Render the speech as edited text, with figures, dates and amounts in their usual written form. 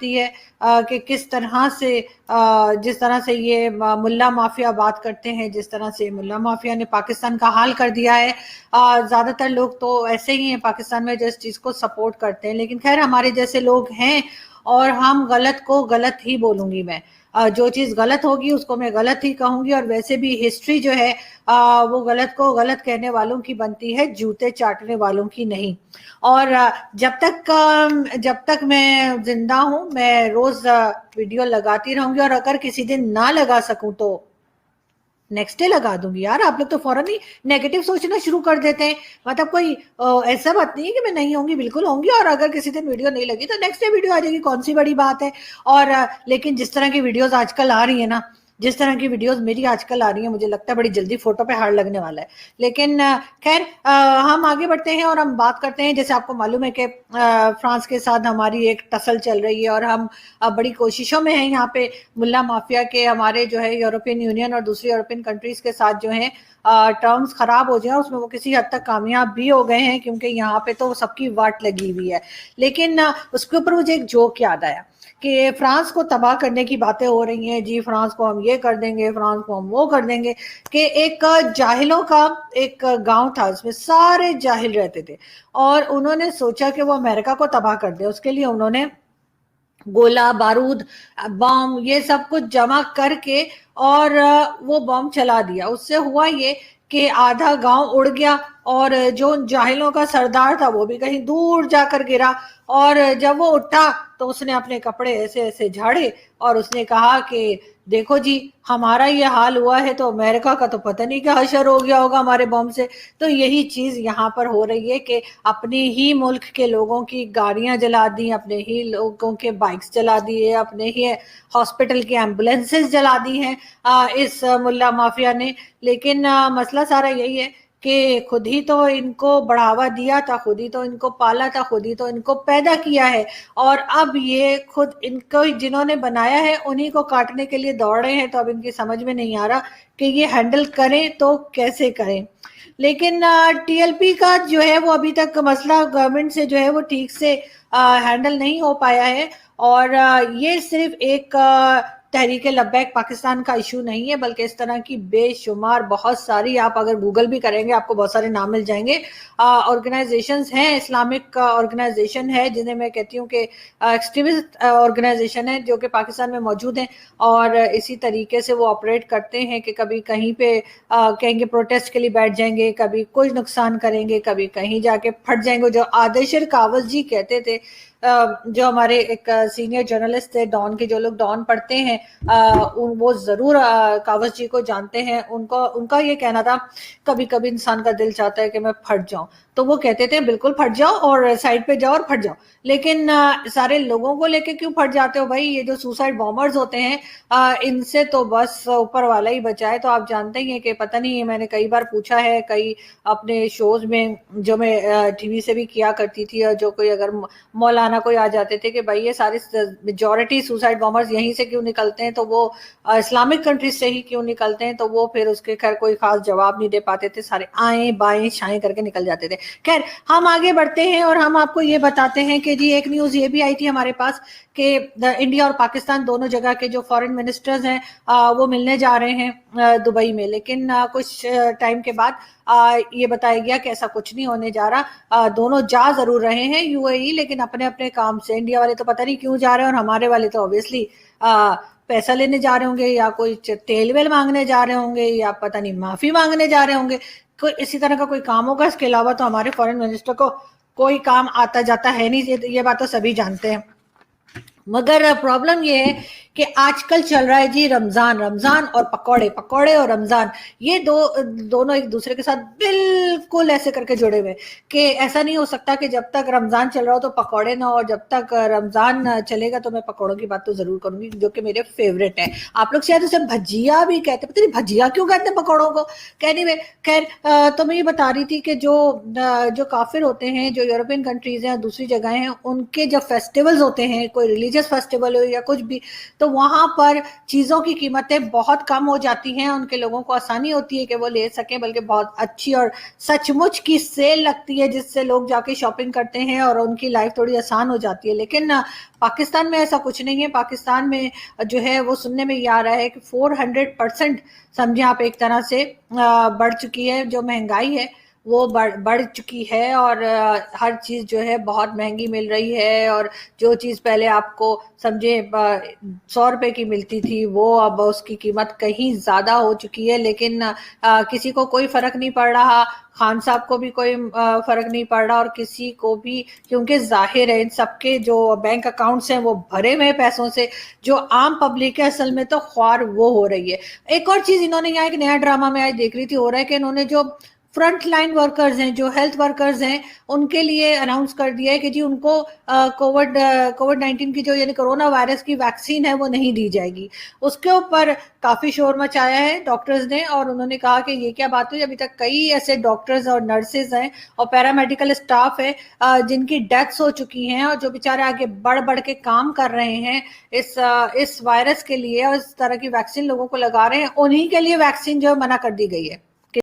سمجھتی ہے کہ کس طرح سے جس طرح سے یہ ملا مافیا بات کرتے ہیں، جس طرح سے ملا مافیا نے پاکستان کا حال کر دیا ہے. زیادہ تر لوگ تو ایسے ہی ہیں پاکستان میں جو اس چیز کو سپورٹ کرتے ہیں، لیکن خیر ہمارے جیسے لوگ ہیں اور ہم غلط کو غلط ہی بولوں گی. میں جو چیز غلط ہوگی اس کو میں غلط ہی کہوں گی، اور ویسے بھی ہسٹری جو ہے وہ غلط کو غلط کہنے والوں کی بنتی ہے، جوتے چاٹنے والوں کی نہیں. اور جب تک میں زندہ ہوں میں روز ویڈیو لگاتی رہوں گی، اور اگر کسی دن نہ لگا سکوں تو نیکسٹ ڈے لگا دوں گی. یار آپ لوگ تو فوراً ہی نیگیٹو سوچنا شروع کر دیتے ہیں. مطلب کوئی ایسا بات نہیں ہے کہ میں نہیں ہوں گی، بالکل ہوں گی، اور اگر کسی دن ویڈیو نہیں لگی تو نیکسٹ ڈے ویڈیو آ جائے گی، کون سی بڑی بات ہے. اور لیکن جس طرح کی ویڈیوز آج کل آ رہی ہیں نا، جس طرح کی ویڈیوز میری آج کل آ رہی ہیں، مجھے لگتا ہے بڑی جلدی فوٹو پہ ہار لگنے والا ہے. لیکن خیر ہم آگے بڑھتے ہیں اور ہم بات کرتے ہیں. جیسے آپ کو معلوم ہے کہ فرانس کے ساتھ ہماری ایک ٹسل چل رہی ہے، اور ہم بڑی کوششوں میں ہیں یہاں پہ ملا مافیا کے ہمارے جو ہے یورپین یونین اور دوسری یورپین کنٹریز کے ساتھ جو ہیں ٹرمز خراب ہو جائیں. اس میں وہ کسی حد تک کامیاب بھی ہو گئے ہیں، کیونکہ یہاں پہ تو سب کی واٹ لگی ہوئی ہے. لیکن اس کے اوپر مجھے ایک جوک یاد آیا کہ فرانس کو تباہ کرنے کی باتیں ہو رہی ہیں، جی فرانس کو ہم یہ کر دیں گے، فرانس کو ہم وہ کر دیں گے. کہ ایک جاہلوں کا ایک گاؤں تھا، اس میں سارے جاہل رہتے تھے، اور انہوں نے سوچا کہ وہ امریکہ کو تباہ کر دے. اس کے لیے انہوں نے گولا بارود بم یہ سب کچھ جمع کر کے اور وہ بم چلا دیا. اس سے ہوا یہ کہ آدھا گاؤں اڑ گیا، اور جو جاہلوں کا سردار تھا وہ بھی کہیں دور جا کر گرا. اور جب وہ اٹھا تو اس نے اپنے کپڑے ایسے ایسے جھاڑے اور اس نے کہا کہ دیکھو جی ہمارا یہ حال ہوا ہے تو امریکہ کا تو پتہ نہیں کیا حشر ہو گیا ہوگا ہمارے بم سے. تو یہی چیز یہاں پر ہو رہی ہے کہ اپنے ہی ملک کے لوگوں کی گاڑیاں جلا دی، اپنے ہی لوگوں کے بائکس جلا دیے، اپنے ہی ہاسپٹل کی ایمبولینسز جلا دی ہیں اس ملا مافیا نے. لیکن مسئلہ سارا یہی ہے کہ خود ہی تو ان کو بڑھاوا دیا تھا، خود ہی تو ان کو پالا تھا، خود ہی تو ان کو پیدا کیا ہے، اور اب یہ خود ان کو جنہوں نے بنایا ہے انہی کو کاٹنے کے لیے دوڑ رہے ہیں. تو اب ان کی سمجھ میں نہیں آ رہا کہ یہ ہینڈل کریں تو کیسے کریں. لیکن ٹی ایل پی کا جو ہے وہ ابھی تک مسئلہ گورنمنٹ سے جو ہے وہ ٹھیک سے ہینڈل نہیں ہو پایا ہے. اور یہ صرف ایک تحریک لبیک پاکستان کا ایشو نہیں ہے، بلکہ اس طرح کی بے شمار بہت ساری، آپ اگر گوگل بھی کریں گے آپ کو بہت سارے نام مل جائیں گے، آرگنائزیشنز ہیں. اسلامک آرگنائزیشن ہے جنہیں میں کہتی ہوں کہ ایکسٹریمسٹ آرگنائزیشن ہے، جو کہ پاکستان میں موجود ہیں، اور اسی طریقے سے وہ آپریٹ کرتے ہیں کہ کبھی کہیں پہ کہیں گے پروٹیسٹ کے لیے بیٹھ جائیں گے، کبھی کوئی نقصان کریں گے، کبھی کہیں جا کے پھٹ جائیں گے. جو آدیشر کاوز جی کہتے تھے، جو ہمارے ایک سینئر جرنلسٹ تھے ڈان کے، جو لوگ ڈان پڑھتے ہیں وہ ضرور کاوز جی کو جانتے ہیں. ان کا یہ کہنا تھا کبھی کبھی انسان کا دل چاہتا ہے کہ میں پھٹ جاؤں. تو وہ کہتے تھے بالکل پھٹ جاؤ اور سائڈ پہ جاؤ اور پھٹ جاؤ. لیکن سارے لوگوں کو لے کے کیوں پھٹ جاتے ہو بھائی؟ یہ جو سوسائڈ بامرز ہوتے ہیں ان سے تو بس اوپر والا ہی بچائے. تو آپ جانتے ہی ہیں کہ پتہ نہیں، میں نے کئی بار پوچھا ہے کئی اپنے شوز میں جو میں ٹی وی سے بھی کیا کرتی تھی، اور جو کوئی اگر مولانا کوئی آ جاتے تھے کہ بھائی یہ ساری میجورٹی سوسائڈ بامرز یہیں سے کیوں نکلتے ہیں، تو وہ اسلامک کنٹریز سے ہی کیوں نکلتے ہیں، تو وہ پھر اس کے خیر کوئی خاص جواب نہیں دے پاتے تھے، سارے آئیں بائیں شائیں کر کے نکل جاتے تھے. خیر ہم آگے بڑھتے ہیں اور ہم آپ کو یہ بتاتے ہیں کہ جی ایک نیوز یہ بھی آئی تھی ہمارے پاس کہ انڈیا اور پاکستان دونوں جگہ کے جو فارن منسٹرز ہیں وہ ملنے جا رہے ہیں دبئی میں. لیکن کچھ ٹائم کے بعد یہ بتایا گیا کہ ایسا کچھ نہیں ہونے جا رہا. دونوں جا ضرور رہے ہیں یو اے ای، لیکن اپنے اپنے کام سے. انڈیا والے تو پتہ نہیں کیوں جا رہے ہیں، اور ہمارے والے تو اوبیسلی پیسہ لینے جا رہے ہوں گے، یا کوئی تیل ویل مانگنے جا رہے ہوں گے، یا پتہ نہیں معافی مانگنے جا رہے ہوں گے. کوئی اسی طرح کا کوئی کام ہوگا. اس کے علاوہ تو ہمارے فارن منسٹر کو کوئی کام آتا جاتا ہے نہیں، یہ بات تو سبھی جانتے ہیں. مگر پرابلم یہ ہے کہ آج کل چل رہا ہے جی رمضان اور پکوڑے اور رمضان، یہ دونوں ایک دوسرے کے ساتھ بالکل ایسے کر کے جڑے ہوئے کہ ایسا نہیں ہو سکتا کہ جب تک رمضان چل رہا ہو تو پکوڑے نہ ہو، اور جب تک رمضان چلے گا تو میں پکوڑوں کی بات تو ضرور کروں گی، جو کہ میرے فیوریٹ ہیں. آپ لوگ شاید اسے بھجیا بھی کہتے ہیں، پتہ نہیں بھجیا کیوں کہتے ہیں پکوڑوں کو. کہنے میں خیر تو میں یہ بتا رہی تھی کہ جو کافر ہوتے ہیں، جو یورپین کنٹریز ہیں دوسری جگہیں ہیں، ان کے جب فیسٹیولز ہوتے ہیں، کوئی ریلیجس فیسٹیول ہو یا کچھ بھی، تو وہاں پر چیزوں کی قیمتیں بہت کم ہو جاتی ہیں, ان کے لوگوں کو آسانی ہوتی ہے کہ وہ لے سکیں, بلکہ بہت اچھی اور سچ مچ کی سیل لگتی ہے جس سے لوگ جا کے شاپنگ کرتے ہیں اور ان کی لائف تھوڑی آسان ہو جاتی ہے. لیکن پاکستان میں ایسا کچھ نہیں ہے. پاکستان میں جو ہے وہ سننے میں یہ آ رہا ہے کہ 400% سمجھے آپ ایک طرح سے بڑھ چکی ہے, جو مہنگائی ہے وہ بڑھ چکی ہے, اور ہر چیز جو ہے بہت مہنگی مل رہی ہے, اور جو چیز پہلے آپ کو سمجھے 100 روپے کی ملتی تھی وہ اب اس کی قیمت کہیں زیادہ ہو چکی ہے. لیکن کسی کو کوئی فرق نہیں پڑ رہا, خان صاحب کو بھی کوئی فرق نہیں پڑ رہا, اور کسی کو بھی, کیونکہ ظاہر ہے ان سب کے جو بینک اکاؤنٹس ہیں وہ بھرے ہوئے پیسوں سے. جو عام پبلک ہے اصل میں تو خوار وہ ہو رہی ہے. ایک اور چیز انہوں نے یہاں ایک نیا ڈرامہ میں آج دیکھ رہی تھی, ہو رہا ہے کہ انہوں نے جو فرنٹ لائن ورکرز ہیں, جو ہیلتھ ورکرز ہیں, ان کے لیے اناؤنس کر دیا ہے کہ جی ان کو کووڈ 19 کی جو یعنی کرونا وائرس کی ویکسین ہے وہ نہیں دی جائے گی. اس کے اوپر کافی شور مچایا ہے ڈاکٹرز نے, اور انہوں نے کہا کہ یہ کیا بات ہوئی, ابھی تک کئی ایسے ڈاکٹرز اور نرسز ہیں اور پیرامیڈیکل اسٹاف ہے جن کی ڈیتھس ہو چکی ہیں, اور جو بیچارے آگے بڑھ کے کام کر رہے ہیں اس وائرس کے لیے, اور اس طرح کی ویکسین لوگوں کو لگا رہے ہیں, انہی کے لیے ویکسین جو منع کر دی گئی ہے.